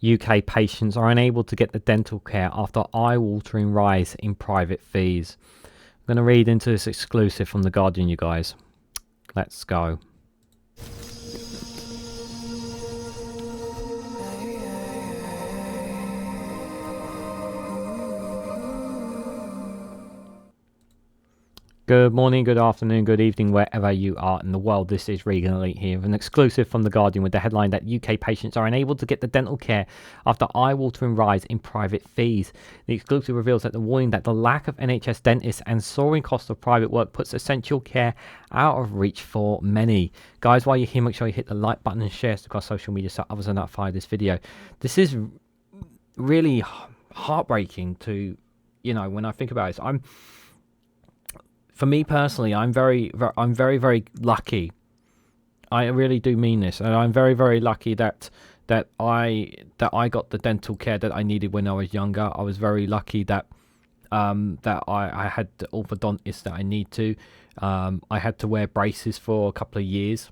UK patients are unable to get the dental care after eye-watering rise in private fees. I'm going to read into this exclusive from The Guardian, you guys. Let's go. Good morning, good afternoon, good evening, wherever you are in the world. This is Reganelite here with an exclusive from The Guardian with the headline that UK patients are unable to get the dental care after eye-watering rise in private fees. The exclusive reveals that the warning that the lack of NHS dentists and soaring costs of private work puts essential care out of reach for many. Guys, while you're here, make sure you hit the like button and share across social media so others are notified of this video. This is really heartbreaking to, when I think about it. For me personally, I'm very, very lucky. I really do mean this, and I'm very, very lucky that I got the dental care that I needed when I was younger. I was very lucky that I had the orthodontist that I need to. I had to wear braces for a couple of years,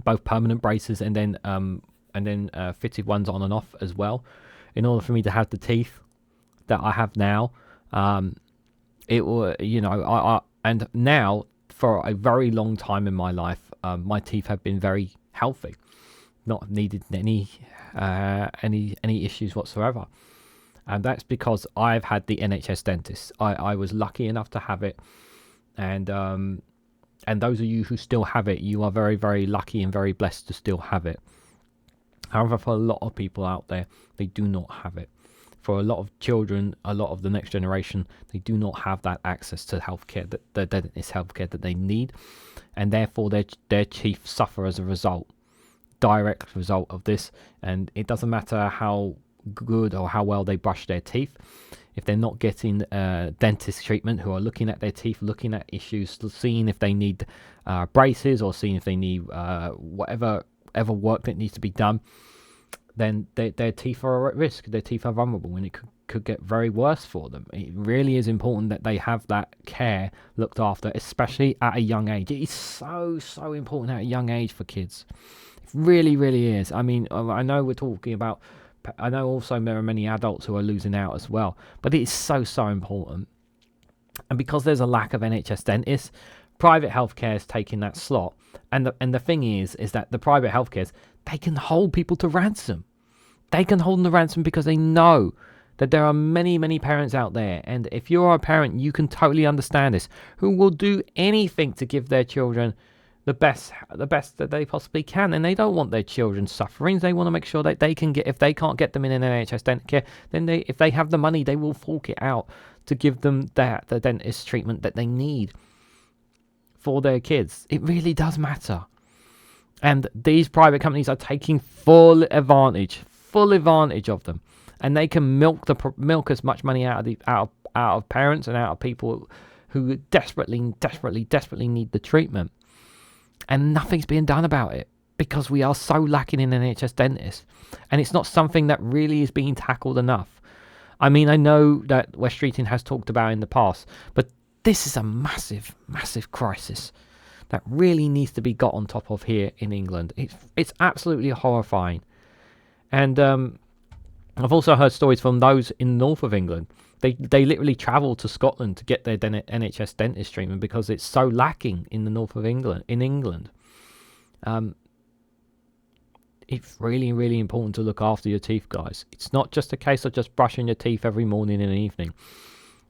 both permanent braces and then fitted ones on and off as well, in order for me to have the teeth that I have now. It was, and now for a very long time in my life, my teeth have been very healthy, not needed any issues whatsoever, and that's because I've had the NHS dentist. I was lucky enough to have it, and those of you who still have it, you are very, very lucky and very blessed to still have it. However, for a lot of people out there, they do not have it. For a lot of children, a lot of the next generation, they do not have that access to healthcare, the dentist healthcare that they need, and therefore their teeth suffer as a result, direct result of this. And it doesn't matter how good or how well they brush their teeth, if they're not getting dentist treatment, who are looking at their teeth, looking at issues, seeing if they need braces or seeing if they need whatever work that needs to be done, then their teeth are at risk. Their teeth are vulnerable, and it could get very worse for them. It really is important that they have that care looked after, especially at a young age. It is so important at a young age for kids. It really, really is. I mean, I know we're talking about, I know also there are many adults who are losing out as well, but it is so important. And because there's a lack of NHS dentists, private healthcare is taking that slot. And the thing is that the private healthcares, they can hold people to ransom. They can hold them to ransom because they know that there are many, many parents out there. And if you're a parent, you can totally understand this, who will do anything to give their children the best that they possibly can. And they don't want their children suffering. They want to make sure that they can get, if they can't get them in an NHS dental care, then if they have the money, they will fork it out to give them the dentist treatment that they need for their kids. It really does matter. And these private companies are taking full advantage of them, and they can milk as much money out of parents and out of people who desperately need the treatment, and nothing's being done about it because we are so lacking in NHS dentists, and it's not something that really is being tackled enough. I mean, I know that West Streeting has talked about in the past, but this is a massive crisis that really needs to be got on top of here in England. It's absolutely horrifying. And I've also heard stories from those in the north of England. They literally travel to Scotland to get their NHS dentist treatment because it's so lacking in the north of England. It's really, really important to look after your teeth, guys. It's not just a case of just brushing your teeth every morning and evening.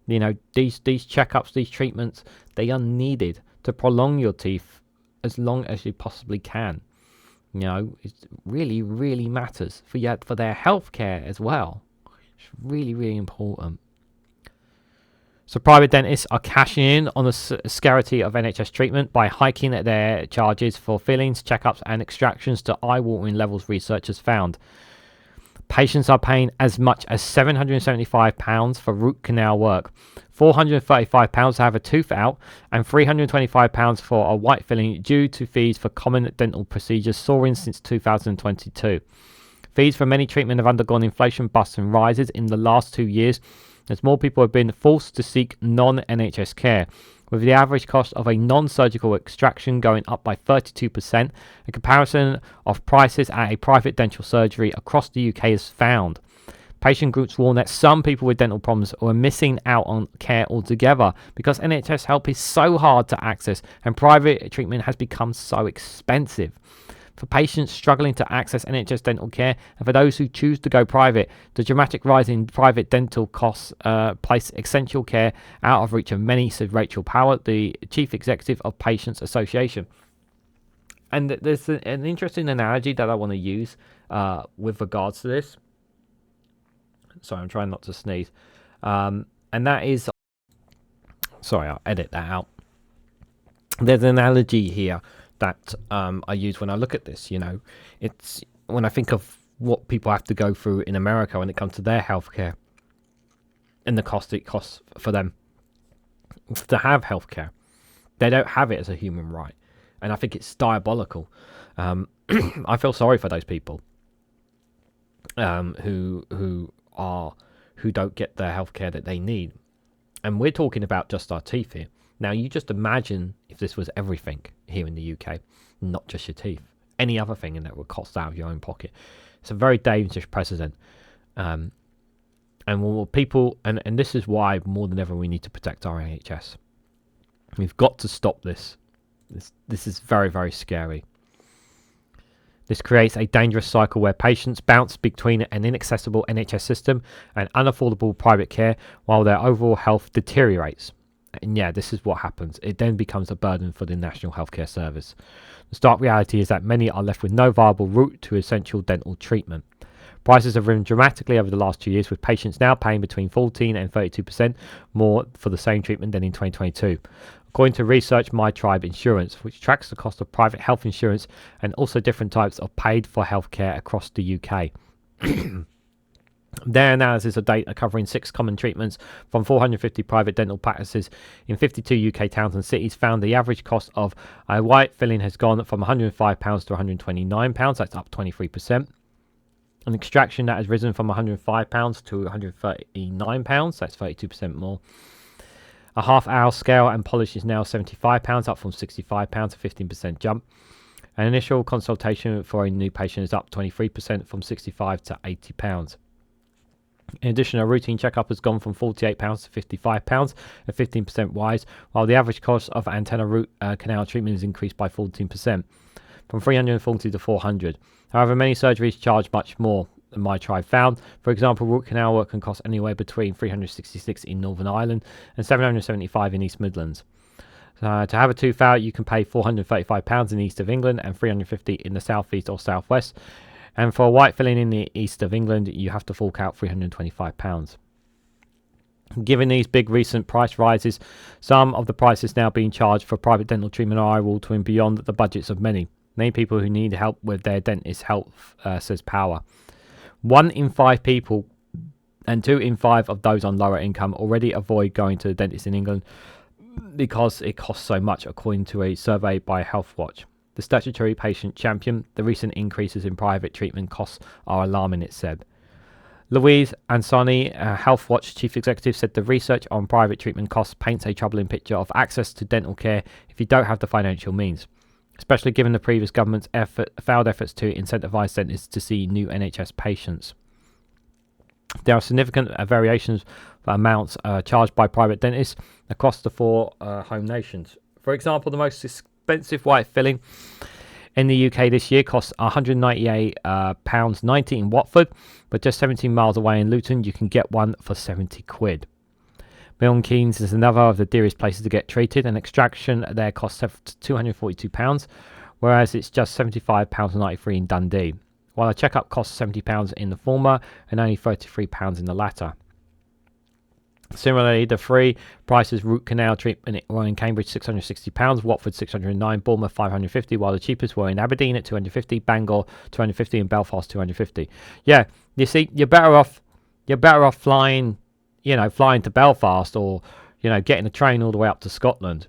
These checkups, these treatments, they are needed to prolong your teeth as long as you possibly can. It really, really matters for their healthcare as well. It's really, really important. So private dentists are cashing in on the scarcity of NHS treatment by hiking their charges for fillings, checkups and extractions to eye-watering levels, researchers found. Patients are paying as much as £775 for root canal work, £435 to have a tooth out, and £325 for a white filling due to fees for common dental procedures soaring since 2022. Fees for many treatment have undergone inflation busts and rises in the last 2 years, as more people have been forced to seek non-NHS care. with the average cost of a non-surgical extraction going up by 32%. A comparison of prices at a private dental surgery across the UK is found. Patient groups warn that some people with dental problems are missing out on care altogether because NHS help is so hard to access and private treatment has become so expensive. For patients struggling to access NHS dental care and for those who choose to go private, the dramatic rise in private dental costs place essential care out of reach of many, said Rachel Power, the Chief Executive of Patients Association. And there's an interesting analogy that I want to use with regards to this. Sorry, I'm trying not to sneeze. And that is... Sorry, I'll edit that out. There's an analogy here that I use when I look at this. It's when I think of what people have to go through in America when it comes to their healthcare and the cost it costs for them to have healthcare. They don't have it as a human right, and I think it's diabolical. I feel sorry for those people who don't get the healthcare that they need, and we're talking about just our teeth here. Now, you just imagine if this was everything here in the UK, not just your teeth, any other thing, and that would cost out of your own pocket. It's a very dangerous precedent. And people, and this is why more than ever we need to protect our NHS. We've got to stop this. This is very, very scary. This creates a dangerous cycle where patients bounce between an inaccessible NHS system and unaffordable private care while their overall health deteriorates. And yeah, this is what happens. It then becomes a burden for the National Healthcare Service. The stark reality is that many are left with no viable route to essential dental treatment. Prices have risen dramatically over the last 2 years, with patients now paying between 14 and 32% more for the same treatment than in 2022. According to research My Tribe Insurance, which tracks the cost of private health insurance and also different types of paid for healthcare across the UK. Their analysis of data covering 6 common treatments from 450 private dental practices in 52 UK towns and cities found the average cost of a white filling has gone from £105 to £129, that's up 23%. An extraction that has risen from £105 to £139, that's 32% more. A half-hour scale and polish is now £75, up from £65, a 15% jump. An initial consultation for a new patient is up 23% from £65 to £80. In addition, a routine checkup has gone from £48 to £55, a 15% rise, while the average cost of antenna root canal treatment has increased by 14%, from £340 to £400. However, many surgeries charge much more than My Tribe found. For example, root canal work can cost anywhere between £366 in Northern Ireland and £775 in East Midlands. To have a tooth out, you can pay £435 in the east of England and £350 in the southeast or southwest. And for a white filling in the east of England, you have to fork out £325. Given these big recent price rises, some of the prices now being charged for private dental treatment are eye-watering beyond the budgets of many people who need help with their dentist health, says Power. 1 in 5 people and 2 in 5 of those on lower income already avoid going to the dentist in England because it costs so much, according to a survey by Healthwatch. The statutory patient champion, the recent increases in private treatment costs are alarming, it said. Louise Ansani, Healthwatch chief executive, said the research on private treatment costs paints a troubling picture of access to dental care if you don't have the financial means, especially given the previous government's failed efforts to incentivise dentists to see new NHS patients. There are significant variations for amounts charged by private dentists across the 4 home nations. For example, the most expensive white filling in the UK this year costs £198.90 in Watford, but just 17 miles away in Luton you can get one for £70. Milton Keynes is another of the dearest places to get treated. An extraction there costs £242, whereas it's just £75.93 in Dundee, while a checkup costs £70 in the former and only £33 in the latter. Similarly, the free prices root canal treatment were in Cambridge £660, Watford £609, Bournemouth £550, while the cheapest were in Aberdeen at £250, Bangor £250, and Belfast £250. Yeah, you see, you're better off flying to Belfast, or getting a train all the way up to Scotland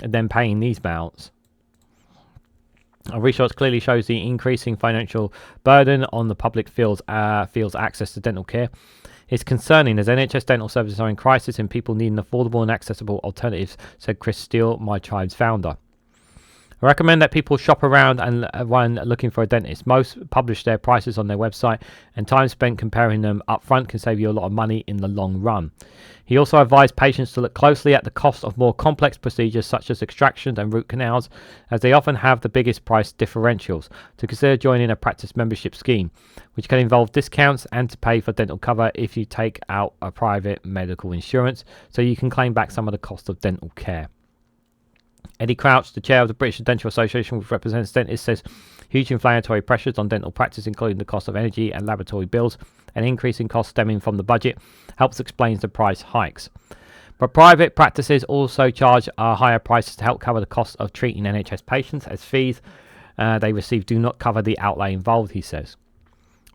and then paying these amounts. Our research clearly shows the increasing financial burden on the public feels access to dental care It's concerning as NHS dental services are in crisis and people need an affordable and accessible alternatives, said Chris Steele, My Tribe's founder. I recommend that people shop around and when looking for a dentist. Most publish their prices on their website, and time spent comparing them up front can save you a lot of money in the long run. He also advised patients to look closely at the cost of more complex procedures such as extractions and root canals, as they often have the biggest price differentials, to consider joining a practice membership scheme, which can involve discounts and to pay for dental cover if you take out a private medical insurance, so you can claim back some of the cost of dental care. Eddie Crouch, the chair of the British Dental Association, which represents dentists, says huge inflationary pressures on dental practice, including the cost of energy and laboratory bills, and increasing costs stemming from the budget, helps explain the price hikes. But private practices also charge higher prices to help cover the cost of treating NHS patients, as fees they receive do not cover the outlay involved, he says.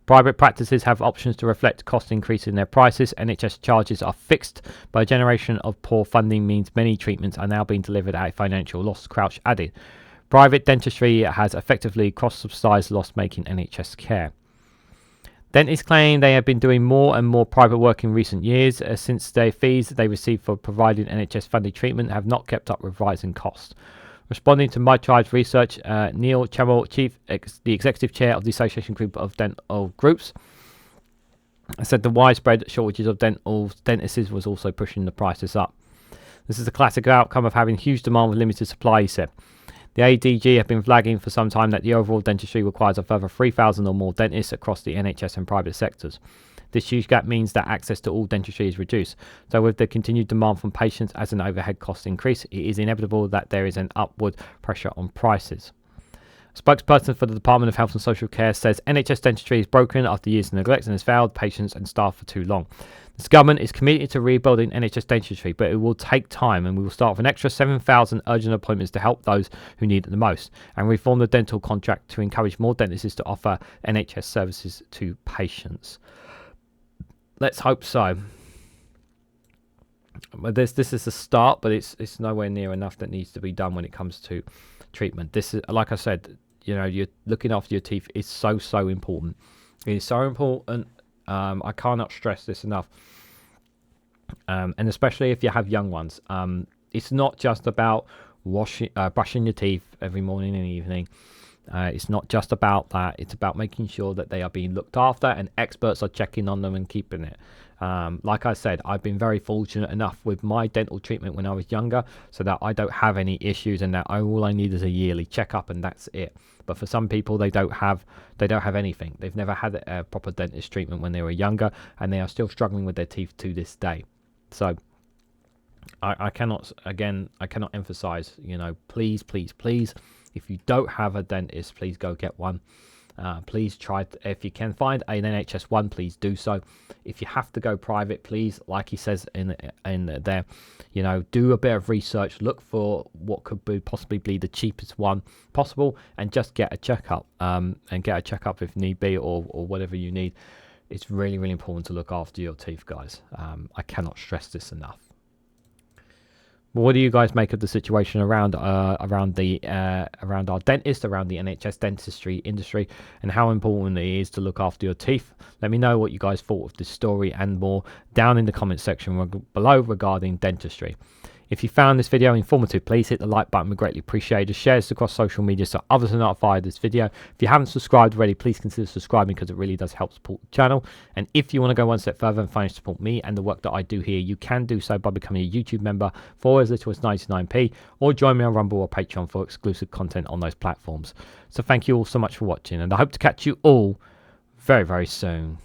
Private practices have options to reflect cost increase in their prices. NHS charges are fixed, but a generation of poor funding means many treatments are now being delivered at a financial loss, Crouch added. Private dentistry has effectively cross-subsidised loss-making NHS care. Dentists claim they have been doing more and more private work in recent years, since their fees they receive for providing NHS-funded treatment have not kept up with rising costs. Responding to My Tribe's research, Neil Chamel, the executive chair of the Association Group of Dental Groups, said the widespread shortages of dentists was also pushing the prices up. This is a classic outcome of having huge demand with limited supply, he said. The ADG have been flagging for some time that the overall dentistry requires a further 3,000 or more dentists across the NHS and private sectors. This huge gap means that access to all dentistry is reduced. So with the continued demand from patients as an overhead cost increase, it is inevitable that there is an upward pressure on prices. A spokesperson for the Department of Health and Social Care says NHS dentistry is broken after years of neglect and has failed patients and staff for too long. This government is committed to rebuilding NHS dentistry, but it will take time, and we will start with an extra 7,000 urgent appointments to help those who need it the most, and reform the dental contract to encourage more dentists to offer NHS services to patients. Let's hope so. But this is a start, but it's nowhere near enough that needs to be done when it comes to treatment. This is, like I said, you're looking after your teeth is so important. It is so important. I cannot stress this enough. And especially if you have young ones, it's not just about brushing your teeth every morning and evening. It's not just about that. It's about making sure that they are being looked after and experts are checking on them and keeping it. Like I said, I've been very fortunate enough with my dental treatment when I was younger, so that I don't have any issues, and that all I need is a yearly checkup and that's it. But for some people, they don't have anything. They've never had a proper dentist treatment when they were younger, and they are still struggling with their teeth to this day. So I cannot emphasize, please, if you don't have a dentist, please go get one. Please try, if you can find an NHS one, please do so. If you have to go private, please, like he says in there, do a bit of research, look for what could possibly be the cheapest one possible, and just get a checkup, and get a checkup if need be, or whatever you need. It's really important to look after your teeth, guys. I cannot stress this enough. What do you guys make of the situation around our dentist, around the NHS dentistry industry, and how important it is to look after your teeth? Let me know what you guys thought of this story and more down in the comment section below regarding dentistry. If you found this video informative, please hit the like button. We greatly appreciate it. Share this across social media so others are notified of this video. If you haven't subscribed already, please consider subscribing, because it really does help support the channel. And if you want to go one step further and financially support me and the work that I do here, you can do so by becoming a YouTube member for as little as 99p, or join me on Rumble or Patreon for exclusive content on those platforms. So thank you all so much for watching, and I hope to catch you all very soon.